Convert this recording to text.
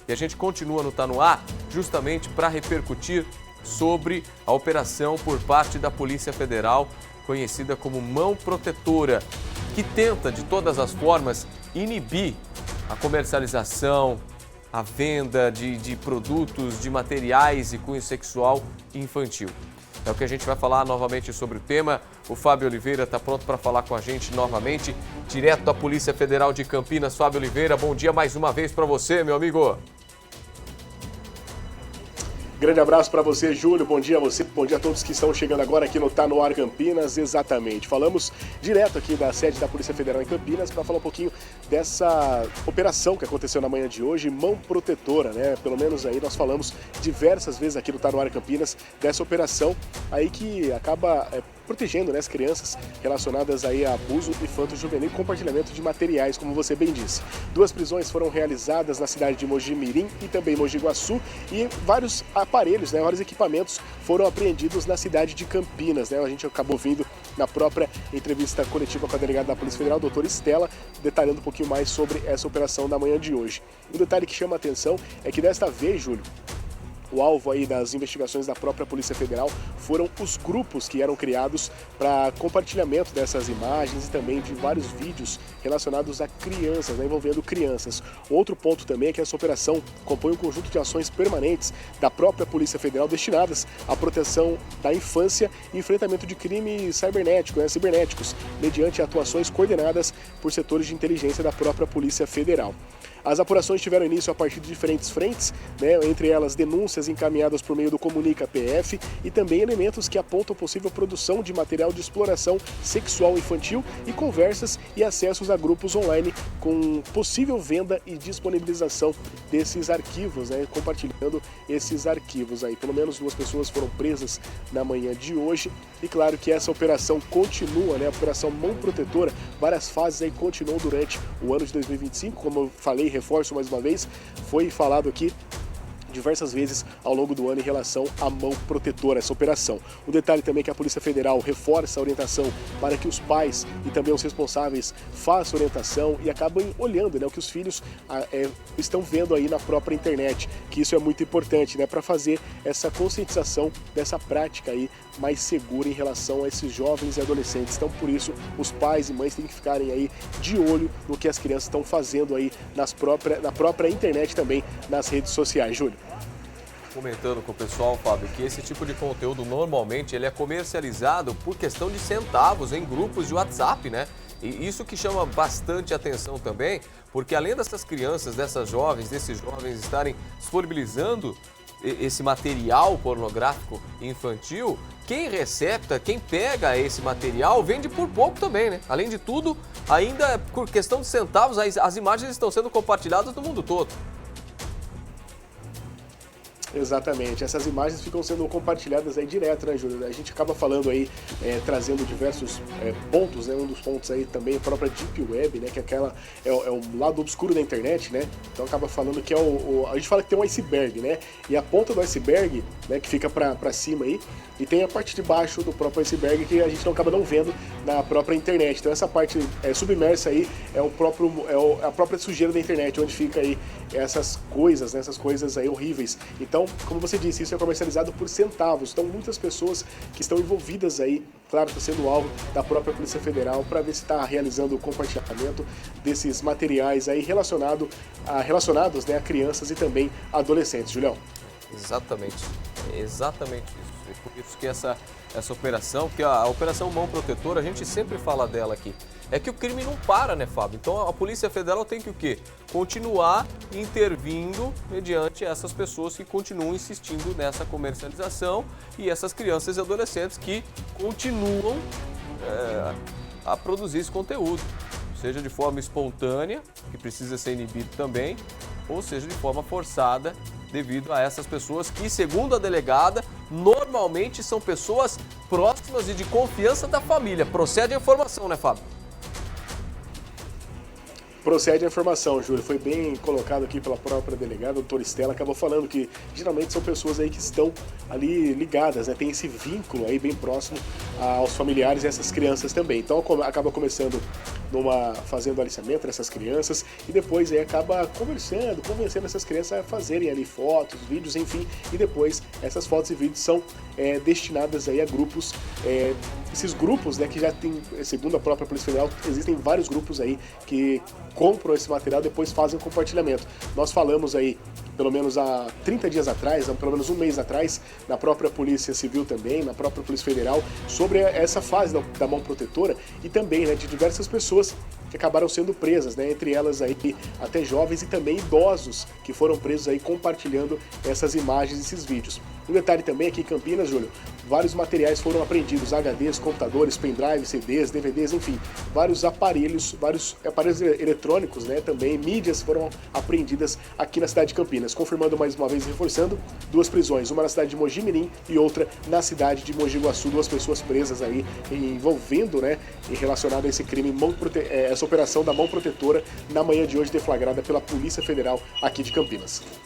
E a gente continua no Tá No Ar justamente para repercutir sobre a operação por parte da Polícia Federal, conhecida como Mão Protetora, que tenta de todas as formas inibir a comercialização, a venda de produtos, de materiais e cunho sexual infantil. É o que a gente vai falar novamente sobre o tema. O Fábio Oliveira está pronto para falar com a gente novamente, direto da Polícia Federal de Campinas. Fábio Oliveira, bom dia mais uma vez para você, meu amigo. Grande abraço para você, Júlio. Bom dia a você, bom dia a todos que estão chegando agora aqui no Tá No Ar Campinas. Exatamente. Falamos direto aqui da sede da Polícia Federal em Campinas para falar um pouquinho dessa operação que aconteceu na manhã de hoje, Mão Protetora, né? Pelo menos aí nós falamos diversas vezes aqui no Tá No Ar Campinas dessa operação aí que acaba protegendo, né, as crianças relacionadas aí a abuso infanto-juvenil e compartilhamento de materiais, como você bem disse. 2 prisões foram realizadas na cidade de Mogi Mirim e também Mogi Guaçu e vários aparelhos, né, vários equipamentos foram apreendidos na cidade de Campinas, né? A gente acabou vindo na própria entrevista coletiva com a delegada da Polícia Federal, a doutora Estela, detalhando um pouquinho mais sobre essa operação da manhã de hoje. Um detalhe que chama a atenção é que desta vez, Júlio, o alvo aí das investigações da própria Polícia Federal foram os grupos que eram criados para compartilhamento dessas imagens e também de vários vídeos relacionados a crianças, né, envolvendo crianças. Outro ponto também é que essa operação compõe um conjunto de ações permanentes da própria Polícia Federal destinadas à proteção da infância e enfrentamento de crimes cibernéticos, mediante atuações coordenadas por setores de inteligência da própria Polícia Federal. As apurações tiveram início a partir de diferentes frentes, né, entre elas denúncias encaminhadas por meio do Comunica PF e também elementos que apontam possível produção de material de exploração sexual infantil e conversas e acessos a grupos online com possível venda e disponibilização desses arquivos, né, compartilhando esses arquivos aí. Pelo menos 2 pessoas foram presas na manhã de hoje e claro que essa operação continua, né, a operação Mão Protetora, várias fases aí continuam durante o ano de 2025, como eu falei, reforço mais uma vez, foi falado aqui diversas vezes ao longo do ano em relação à Mão Protetora, essa operação. Um detalhe também é que a Polícia Federal reforça a orientação para que os pais e também os responsáveis façam orientação e acabem olhando, né, o que os filhos estão vendo aí na própria internet, que isso é muito importante, né, para fazer essa conscientização dessa prática aí mais segura em relação a esses jovens e adolescentes. Então, por isso, os pais e mães têm que ficarem aí de olho no que as crianças estão fazendo aí na própria internet também, nas redes sociais. Júlio. Comentando com o pessoal, Fábio, que esse tipo de conteúdo normalmente ele é comercializado por questão de centavos em grupos de WhatsApp, né? E isso que chama bastante atenção também, porque além dessas crianças, desses jovens estarem disponibilizando esse material pornográfico infantil, quem recepta, quem pega esse material, vende por pouco também, né? Além de tudo, ainda por questão de centavos, as imagens estão sendo compartilhadas no mundo todo. Exatamente, essas imagens ficam sendo compartilhadas aí direto, né, Júlio? A gente acaba falando aí, trazendo diversos pontos, né? Um dos pontos aí também é a própria Deep Web, né? Que é o lado obscuro da internet, né? Então acaba falando que a gente fala que tem um iceberg, né? E a ponta do iceberg, né, que fica para cima aí, e tem a parte de baixo do próprio iceberg que a gente acaba não vendo na própria internet. Então essa parte submersa aí é a própria sujeira da internet, onde fica aí essas coisas, né? Essas coisas aí horríveis. Então, como você disse, isso é comercializado por centavos. Então, muitas pessoas que estão envolvidas aí, claro, está sendo alvo da própria Polícia Federal para ver se está realizando o compartilhamento desses materiais aí relacionados, né, a crianças e também adolescentes. Julião. Exatamente isso. É por isso que essa operação, que a Operação Mão Protetora, a gente sempre fala dela aqui, é que o crime não para, né, Fábio? Então a Polícia Federal tem que o quê? Continuar intervindo mediante essas pessoas que continuam insistindo nessa comercialização e essas crianças e adolescentes que continuam a produzir esse conteúdo, seja de forma espontânea, que precisa ser inibido também, ou seja de forma forçada, devido a essas pessoas que, segundo a delegada, normalmente são pessoas próximas e de confiança da família. Procede a informação, né, Fábio? Procede a informação, Júlio. Foi bem colocado aqui pela própria delegada, a doutora Estela, acabou falando que geralmente são pessoas aí que estão ali ligadas, né? Tem esse vínculo aí bem próximo aos familiares e essas crianças também. Então acaba começando fazendo aliciamento dessas crianças e depois aí acaba convencendo essas crianças a fazerem ali fotos, vídeos, enfim, e depois essas fotos e vídeos são destinadas aí a grupos, esses grupos, né, que já tem, segundo a própria Polícia Federal, existem vários grupos aí que compram esse material e depois fazem o compartilhamento. Nós falamos aí, pelo menos há 30 dias atrás, pelo menos um mês atrás, na própria Polícia Civil também, na própria Polícia Federal, sobre essa fase da mão protetora e também, né, de diversas pessoas que acabaram sendo presas, né, entre elas aí até jovens e também idosos que foram presos aí compartilhando essas imagens, esses vídeos. Um detalhe também aqui em Campinas, Júlio, vários materiais foram apreendidos, HDs, computadores, pendrives, CDs, DVDs, enfim, vários aparelhos eletrônicos, né, também, mídias foram apreendidas aqui na cidade de Campinas. Confirmando mais uma vez e reforçando, 2 prisões, uma na cidade de Mogi Mirim e outra na cidade de Mogi Guaçu, 2 pessoas presas aí envolvendo, né, e relacionado a esse crime, essa operação da mão protetora na manhã de hoje deflagrada pela Polícia Federal aqui de Campinas.